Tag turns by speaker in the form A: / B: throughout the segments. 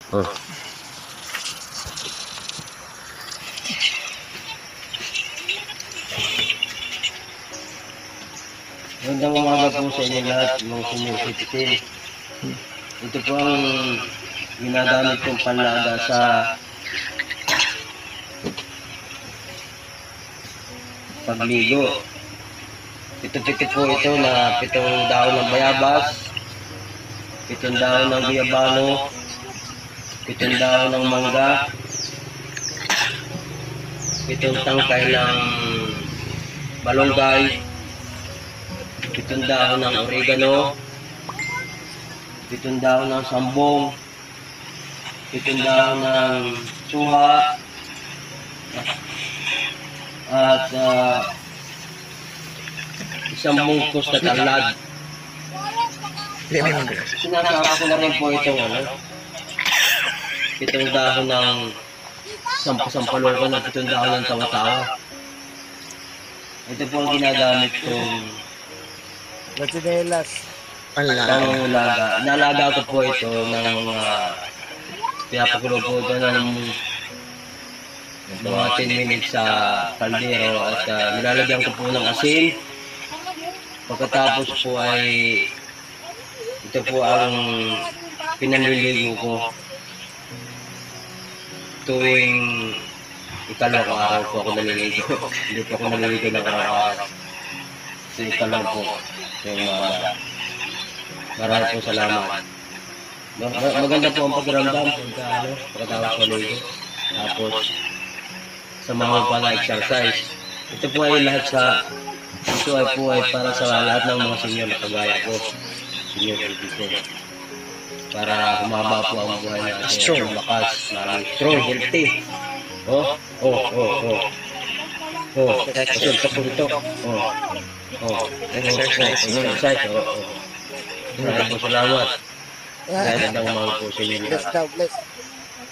A: Oh. Magandang umaga po sa inyo lahat, mga senior citizen. Ito po ang ginagamit kong panlaga sa pagligo. Pito-pito po ito na 7 dahon ng bayabas, 7 dahon ng guyabano, 7 dahon ng mangga, 7 tangkay ng balonggay, 7 dahon ng oregano, 7 dahon ng sambong, 7 dahon ng suha, at isang mungkos na talad. Sinasama ko na rin po itong 7 dahon ng sampalokan at 7 dahon ng tawa-tawa. Ito po ang ginagamit kong panlaga. Nalaga ko po ito ng pinapakulo po ito ng mga 10 minutes sa kaldero at nilalagyan ko po ng asin. Pagkatapos po ay ito po ang pinanliligo ko tuwing ikalawang araw po ako naliligo. Hindi po ako naliligo ng araw-araw. So ikalawang po yung umaga. Maraming po salamat. Maganda po ang pagramdam pagkatapos maligo. Tapos sa mga pala-exercise. Ito po ay lahat para sa lahat ng mga senior na kagaya ko. Senior citizen. Para humaba po ang buhay natin. Strong, lakas, strong, healthy. Kasi sa punto. Exercise. Maraming po salamat. Magandang umaga po sa inyo lahat.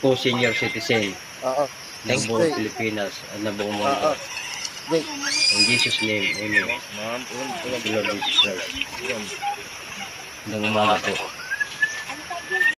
A: Po senior citizen. Ng buong Pilipinas at ng buong mundo. In Jesus' name, Amen. Lord Jesus Christ. Magandang umaga po.